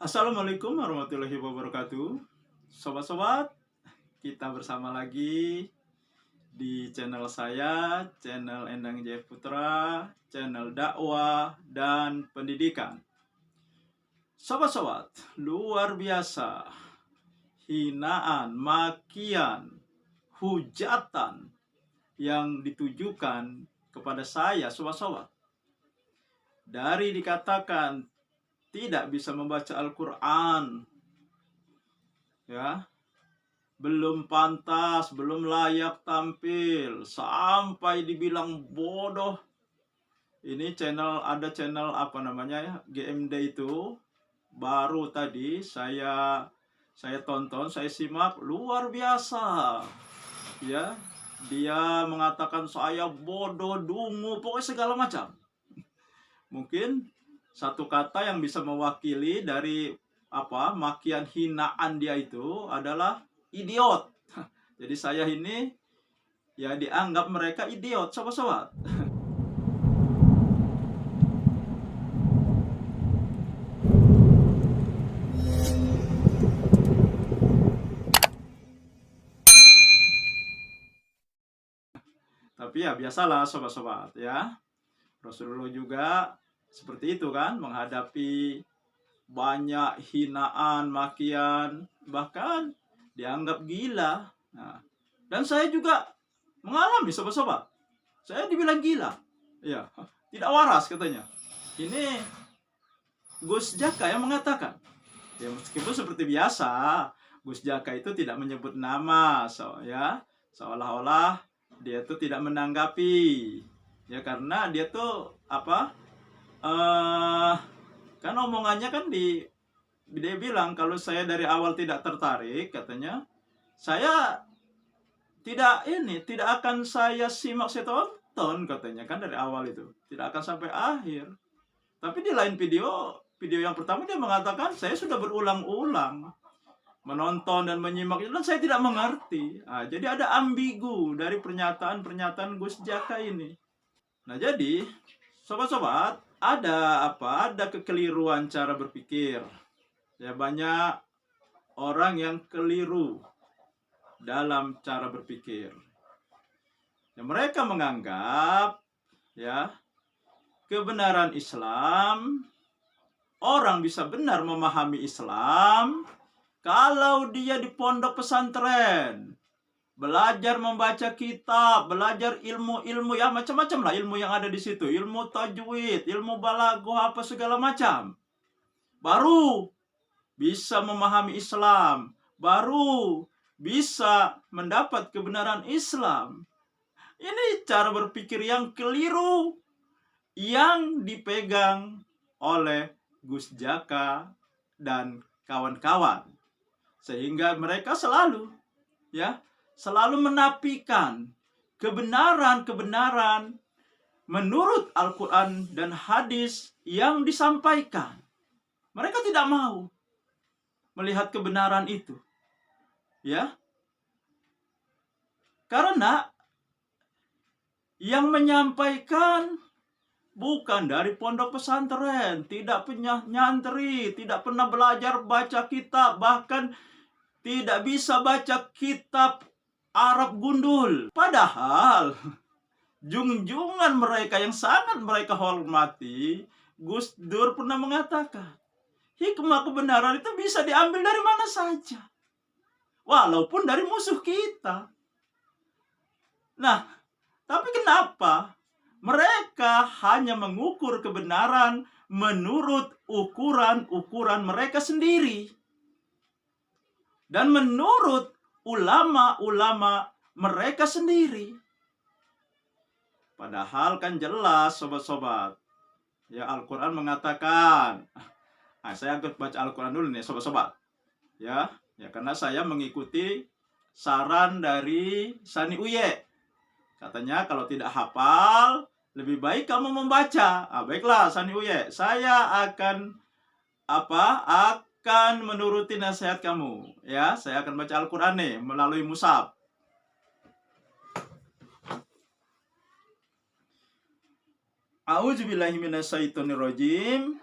Assalamualaikum warahmatullahi wabarakatuh. Sobat-sobat, kita bersama lagi di channel saya, channel Endang Jaya Putra, channel dakwah dan pendidikan. Sobat-sobat, luar biasa. Hinaan, makian, hujatan yang ditujukan kepada saya, sobat-sobat. Dari dikatakan tidak bisa membaca Al-Quran, ya, belum pantas, belum layak tampil, sampai dibilang bodoh. Ini ada channel apa namanya ya, GMD itu baru tadi saya tonton, saya simak, luar biasa. Ya, dia mengatakan saya bodoh, dungu, pokoknya segala macam. Mungkin satu kata yang bisa mewakili dari makian hinaan dia itu adalah idiot. Jadi saya ini ya dianggap mereka idiot, sobat-sobat. Tapi ya biasalah sobat-sobat ya. Rasulullah juga seperti itu kan, menghadapi banyak hinaan, makian, bahkan dianggap gila. Nah, dan saya juga mengalami sobat-sobat. Saya dibilang gila. Ya, tidak waras katanya. Ini Gus Jaka yang mengatakan. Ya meskipun seperti biasa, Gus Jaka itu tidak menyebut nama, seolah-olah dia itu tidak menanggapi. Ya karena dia tuh kan omongannya kan dia bilang kalau saya dari awal tidak tertarik, katanya saya tidak akan saya simak, saya tonton, katanya kan dari awal itu tidak akan sampai akhir. Tapi di lain video yang pertama dia mengatakan saya sudah berulang-ulang menonton dan menyimak itu dan saya tidak mengerti. Nah, jadi ada ambigu dari pernyataan-pernyataan Gus Jaka ini. Nah, jadi sobat-sobat, ada kekeliruan cara berpikir. Ya, banyak orang yang keliru dalam cara berpikir. Ya, mereka menganggap ya kebenaran Islam, orang bisa benar memahami Islam kalau dia di pondok pesantren, belajar membaca kitab, belajar ilmu-ilmu ya macam-macam lah ilmu yang ada di situ, ilmu tajwid, ilmu balaghah, apa segala macam. Baru bisa memahami Islam, baru bisa mendapat kebenaran Islam. Ini cara berpikir yang keliru yang dipegang oleh Gus Jaka dan kawan-kawan. Sehingga mereka selalu menafikan kebenaran-kebenaran menurut Al-Quran dan hadis yang disampaikan. Mereka tidak mau melihat kebenaran itu. Ya. Karena yang menyampaikan bukan dari pondok pesantren, tidak pernah nyantri, tidak pernah belajar baca kitab, bahkan tidak bisa baca kitab Arab gundul. Padahal junjungan mereka yang sangat mereka hormati, Gus Dur pernah mengatakan, hikmah kebenaran itu bisa diambil dari mana saja, walaupun dari musuh kita. Nah, tapi kenapa mereka hanya mengukur kebenaran menurut ukuran-ukuran mereka sendiri dan menurut ulama-ulama mereka sendiri? Padahal kan jelas sobat-sobat, ya Al-Quran mengatakan, saya baca Al-Quran dulu nih sobat-sobat, ya karena saya mengikuti saran dari Sani Uye. Katanya kalau tidak hafal, lebih baik kamu membaca. Baiklah Sani Uye, saya akan menuruti nasihat kamu. Ya, saya akan baca Al-Quran nih melalui mushaf. A'udzubillahi minasyaitonirrajim.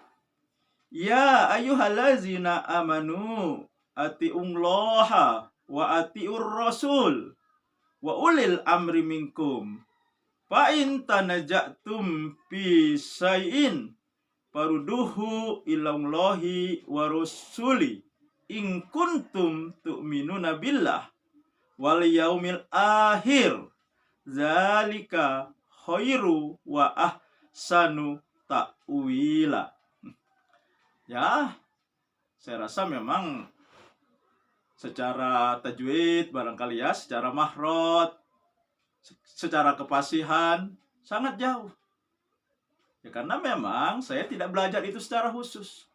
Ya ayyuhallazina amanu atiullaha wa atiur rasul wa ulil amri minkum. Fa in tanaja'tum fi syai'in faruduhu ilallahi wa rasuli in kuntum tu'minuna billah wal yaumil akhir zalika khairu wa ahsanu ta'wila. Ya, saya rasa memang secara tajwid barangkali ya, secara mahrot, secara kefasihan sangat jauh. Ya karena memang saya tidak belajar itu secara khusus.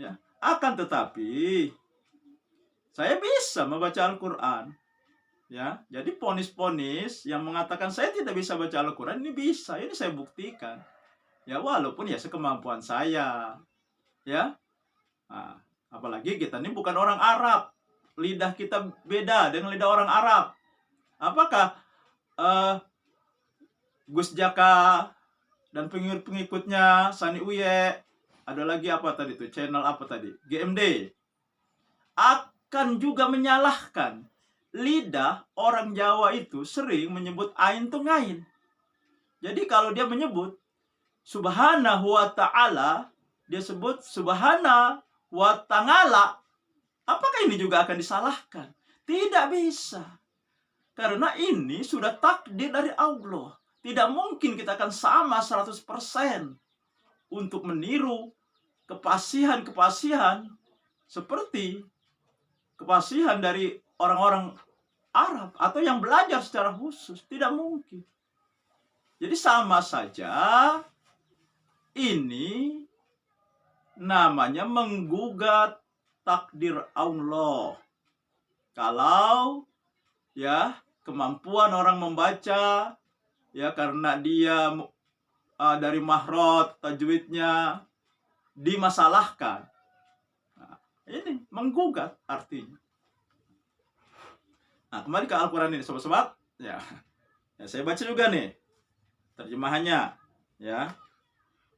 Ya, akan tetapi saya bisa membaca Al-Qur'an. Ya, jadi ponis-ponis yang mengatakan saya tidak bisa baca Al-Qur'an ini bisa, ini saya buktikan. Ya walaupun ya sekemampuan saya. Ya. Nah, apalagi kita ini bukan orang Arab. Lidah kita beda dengan lidah orang Arab. Apakah Gus Jaka dan pengikut-pengikutnya Sani Uye, ada lagi apa tadi tuh, channel apa tadi, GMD, akan juga menyalahkan lidah orang Jawa itu sering menyebut ain tuh ngain. Jadi kalau dia menyebut subhanahu wa ta'ala, dia sebut subhana wa ta'ala, apakah ini juga akan disalahkan? Tidak bisa. Karena ini sudah takdir dari Allah. Tidak mungkin kita akan sama 100% untuk meniru kepasihan-kepasihan seperti kepasihan dari orang-orang Arab atau yang belajar secara khusus. Tidak mungkin. Jadi sama saja ini namanya menggugat takdir Allah. Kalau ya kemampuan orang membaca ya karena dia dari mahrot tajwidnya dimasalahkan. Nah, ini menggugat artinya. Nah, kembali ke Al-Qur'an ini sobat-sobat. Ya, saya baca juga nih terjemahannya. Ya.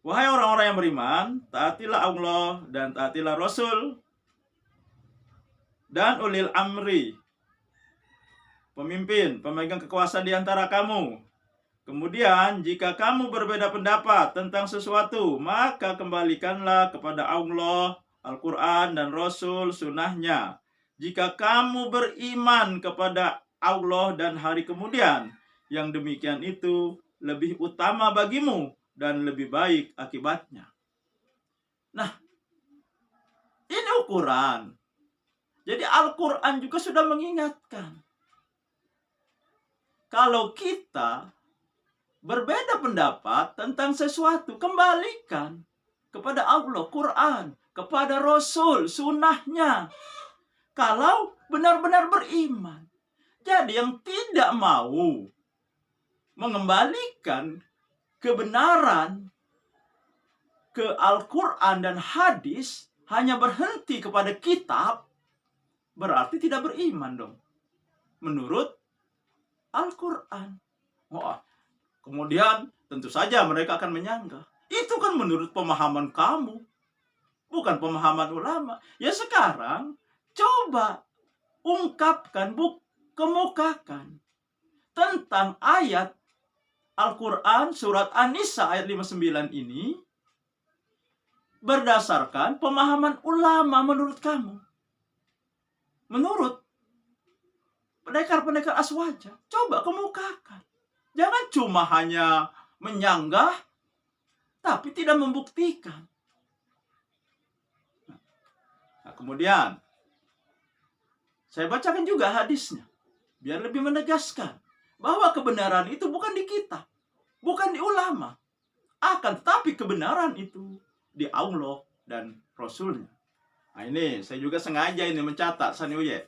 Wahai orang-orang yang beriman, taatilah Allah dan taatilah Rasul dan ulil amri, pemimpin, pemegang kekuasaan di antara kamu. Kemudian, jika kamu berbeda pendapat tentang sesuatu, maka kembalikanlah kepada Allah, Al-Quran dan Rasul, sunnahnya. Jika kamu beriman kepada Allah dan hari kemudian, yang demikian itu lebih utama bagimu dan lebih baik akibatnya. Nah, ini ukuran. Jadi Al-Quran juga sudah mengingatkan. Kalau kita berbeda pendapat tentang sesuatu, kembalikan kepada Allah, Quran, kepada Rasul, sunnahnya. Kalau benar-benar beriman. Jadi yang tidak mau mengembalikan kebenaran ke Al-Quran dan hadis, hanya berhenti kepada kitab, berarti tidak beriman dong. Menurut Al-Quran. Oh, kemudian tentu saja mereka akan menyanggah. Itu kan menurut pemahaman kamu, bukan pemahaman ulama. Ya sekarang coba ungkapkan, kemukakan tentang ayat Al-Quran surat An-Nisa ayat 59 ini berdasarkan pemahaman ulama menurut kamu. Menurut pendekar-pendekar aswaja, coba kemukakan. Jangan cuma hanya menyanggah tapi tidak membuktikan. Nah, kemudian saya bacakan juga hadisnya biar lebih menegaskan bahwa kebenaran itu bukan di kita, bukan di ulama. Akan tetapi kebenaran itu di Allah dan Rasulnya. Nah ini, saya juga sengaja ini mencatat, Saniuye.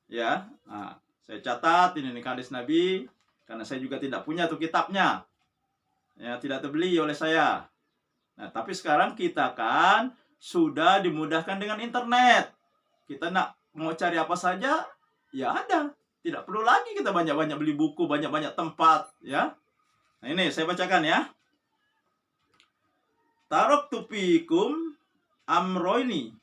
Ya, nah, saya catat ini hadis Nabi, karena saya juga tidak punya tuh kitabnya. Ya, tidak terbeli oleh saya. Nah, tapi sekarang kita kan sudah dimudahkan dengan internet. Kita mau cari apa saja, ya ada. Tidak perlu lagi kita banyak-banyak beli buku, banyak-banyak tempat, ya. Nah ini saya bacakan ya. Taraktu fikum amroini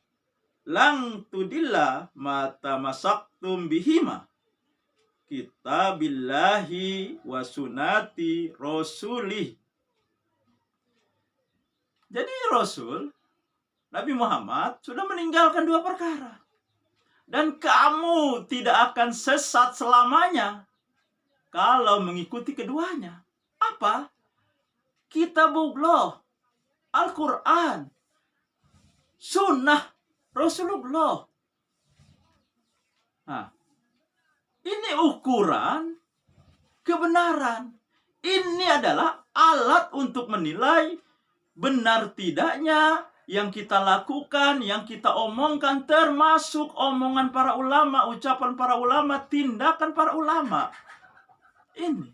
lang tudilla mata masaktum bihima kitabillahi wa sunati rasulih. Jadi Rasul Nabi Muhammad sudah meninggalkan dua perkara. Dan kamu tidak akan sesat selamanya kalau mengikuti keduanya. Apa? Kitabullah, Al-Quran, Sunnah Rasulullah. Nah, ini ukuran kebenaran. Ini adalah alat untuk menilai benar tidaknya yang kita lakukan, yang kita omongkan, termasuk omongan para ulama, ucapan para ulama, tindakan para ulama. Ini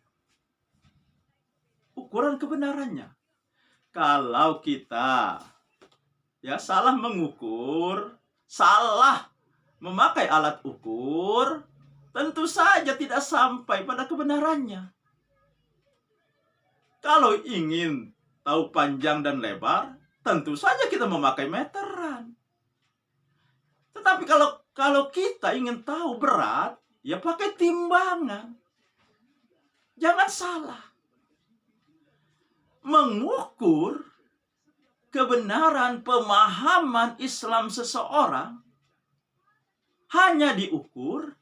ukuran kebenarannya. Kalau kita salah mengukur, salah memakai alat ukur, tentu saja tidak sampai pada kebenarannya. Kalau ingin tahu panjang dan lebar, tentu saja kita memakai meteran. Tetapi kalau kita ingin tahu berat, ya pakai timbangan. Jangan salah. Mengukur kebenaran pemahaman Islam seseorang hanya diukur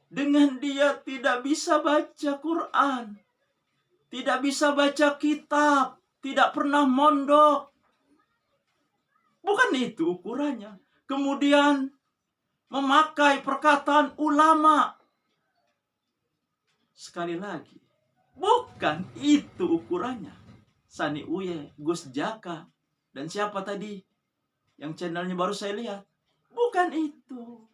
dengan dia tidak bisa baca Quran, tidak bisa baca kitab, tidak pernah mondok. Bukan itu ukurannya. Kemudian memakai perkataan ulama. Sekali lagi, bukan itu ukurannya. Sani Uye, Gus Jaka, dan siapa tadi yang channelnya baru saya lihat. Bukan itu.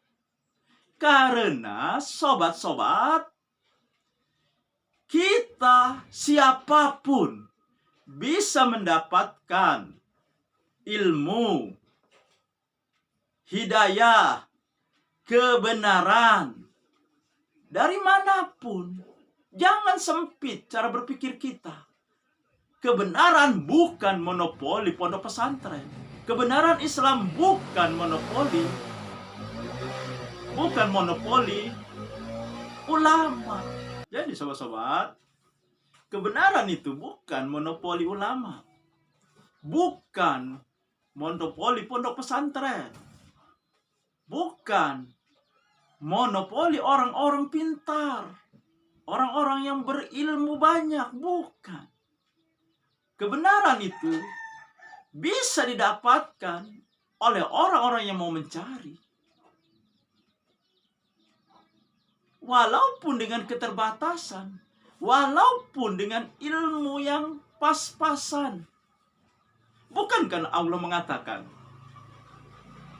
Karena sobat-sobat, kita siapapun bisa mendapatkan ilmu, hidayah, kebenaran dari manapun. Jangan sempit cara berpikir kita. Kebenaran bukan monopoli pondok pesantren. Kebenaran Islam bukan monopoli ulama. Jadi sobat-sobat, kebenaran itu bukan monopoli ulama, bukan monopoli pondok pesantren, bukan monopoli orang-orang pintar, orang-orang yang berilmu banyak, bukan. Kebenaran itu bisa didapatkan oleh orang-orang yang mau mencari. Walaupun dengan keterbatasan, walaupun dengan ilmu yang pas-pasan. Bukankah Allah mengatakan,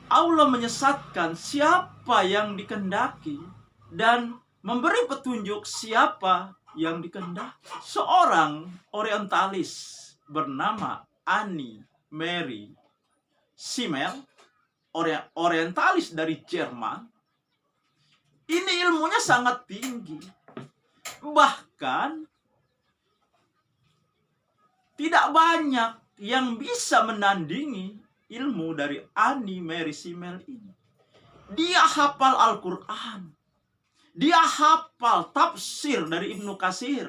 Allah menyesatkan siapa yang dikehendaki dan memberi petunjuk siapa yang dikehendaki. Seorang orientalis bernama Annie Mary Simmel, orientalis dari Jerman. Ini ilmunya sangat tinggi. Bahkan tidak banyak yang bisa menandingi ilmu dari Annie Mary Simmel ini. Dia hafal Al-Quran. Dia hafal tafsir dari Ibnu Katsir.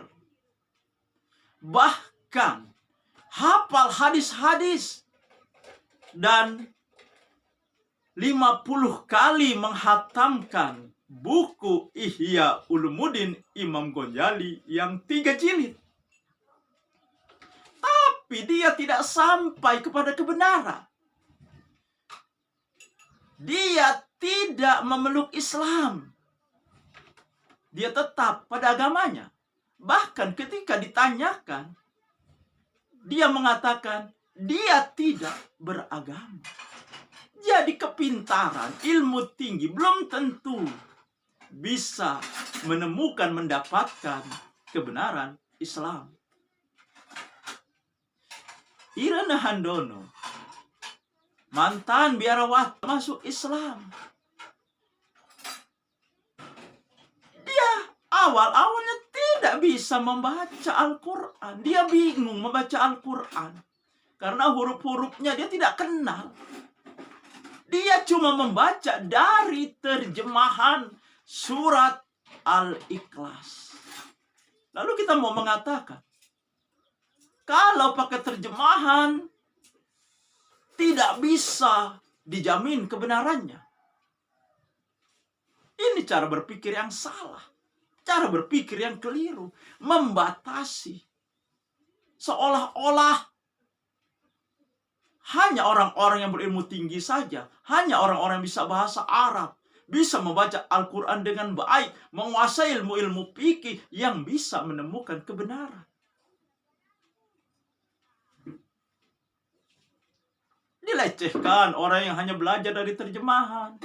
Bahkan hafal hadis-hadis. Dan 50 kali menghatamkan buku Ihya Ulumuddin Imam Ghazali yang 3 jilid. Tapi dia tidak sampai kepada kebenaran. Dia tidak memeluk Islam. Dia tetap pada agamanya. Bahkan ketika ditanyakan, dia mengatakan dia tidak beragama. Jadi kepintaran, ilmu tinggi belum tentu bisa mendapatkan kebenaran Islam. Irena Handono, mantan biarawati, masuk Islam. Dia awal-awalnya tidak bisa membaca Al-Quran. Dia bingung membaca Al-Quran. Karena huruf-hurufnya dia tidak kenal. Dia cuma membaca dari terjemahan surat Al-Ikhlas. Lalu kita mau mengatakan, kalau pakai terjemahan tidak bisa dijamin kebenarannya. Ini cara berpikir yang salah. Cara berpikir yang keliru. Membatasi. Seolah-olah hanya orang-orang yang berilmu tinggi saja. Hanya orang-orang yang bisa bahasa Arab. Bisa membaca Al-Quran dengan baik. Menguasai ilmu-ilmu fikih yang bisa menemukan kebenaran. Dilecehkan orang yang hanya belajar dari terjemahan.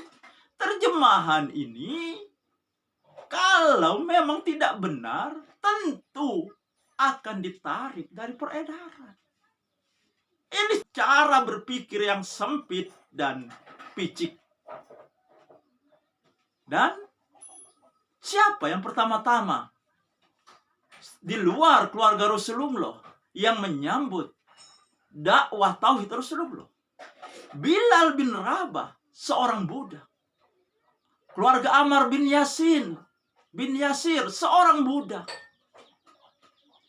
Terjemahan ini, kalau memang tidak benar, tentu akan ditarik dari peredaran. Ini cara berpikir yang sempit dan picik. Dan siapa yang pertama-tama di luar keluarga Rasulullah yang menyambut dakwah tauhid Rasulullah? Bilal bin Rabah, seorang budak. Keluarga Ammar bin Yasir, seorang budak.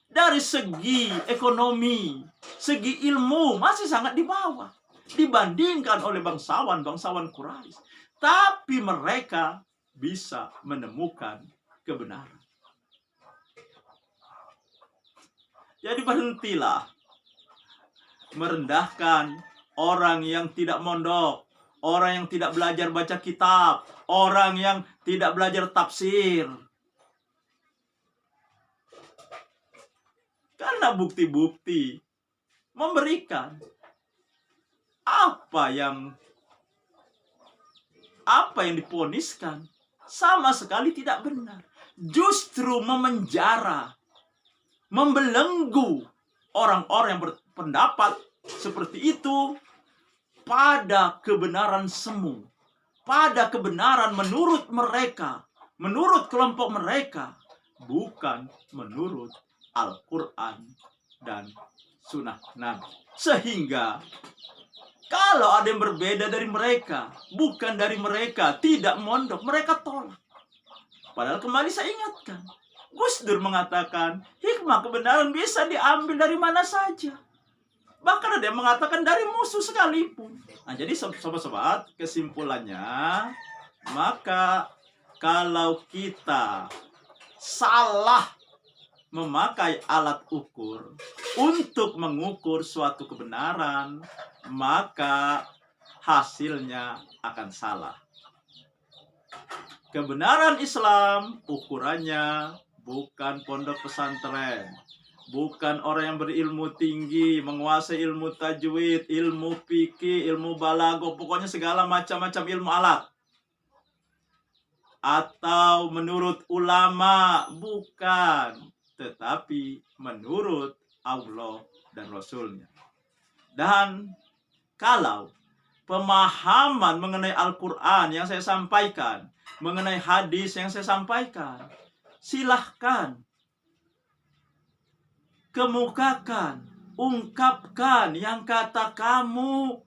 Dari segi ekonomi, segi ilmu masih sangat di bawah dibandingkan oleh bangsawan Quraisy. Tapi mereka bisa menemukan kebenaran. Jadi berhentilah merendahkan orang yang tidak mondok, orang yang tidak belajar baca kitab, orang yang tidak belajar tafsir. Karena bukti-bukti memberikan apa yang diponiskan sama sekali tidak benar. Justru memenjara, membelenggu orang-orang yang berpendapat seperti itu pada kebenaran semu, pada kebenaran menurut mereka, menurut kelompok mereka, bukan menurut Al-Quran dan Sunnah Nabi. Sehingga kalau ada yang berbeda dari mereka, bukan dari mereka, tidak mondok, mereka tolak. Padahal kembali saya ingatkan, Gus Dur mengatakan hikmah kebenaran bisa diambil dari mana saja. Bahkan ada yang mengatakan dari musuh sekalipun. Nah, jadi sobat-sobat, kesimpulannya, maka kalau kita salah memakai alat ukur untuk mengukur suatu kebenaran, maka hasilnya akan salah. Kebenaran Islam ukurannya bukan pondok pesantren, bukan orang yang berilmu tinggi, menguasai ilmu tajwid, ilmu fikih, ilmu balaghah, pokoknya segala macam-macam ilmu alat. Atau menurut ulama, bukan. Tetapi menurut Allah dan Rasulnya. Dan kalau pemahaman mengenai Al-Quran yang saya sampaikan, mengenai hadis yang saya sampaikan, silahkan kemukakan, ungkapkan yang kata kamu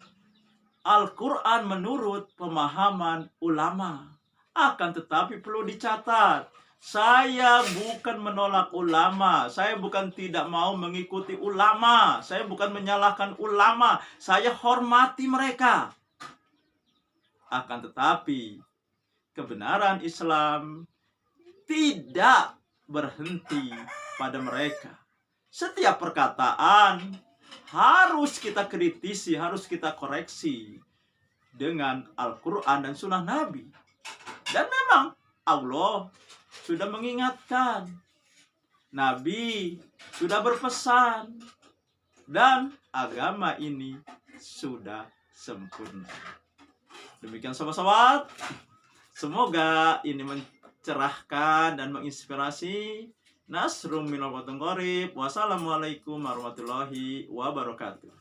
Al-Quran menurut pemahaman ulama. Akan tetapi perlu dicatat, saya bukan menolak ulama, saya bukan tidak mau mengikuti ulama, saya bukan menyalahkan ulama, saya hormati mereka. Akan tetapi kebenaran Islam tidak berhenti pada mereka. Setiap perkataan harus kita kritisi, harus kita koreksi dengan Al-Quran dan Sunnah Nabi. Dan memang Allah sudah mengingatkan, Nabi sudah berpesan, dan agama ini sudah sempurna. Demikian sobat-sobat, semoga ini mencerahkan dan menginspirasi. Nasrum minal fathun qarib. Wassalamualaikum warahmatullahi wabarakatuh.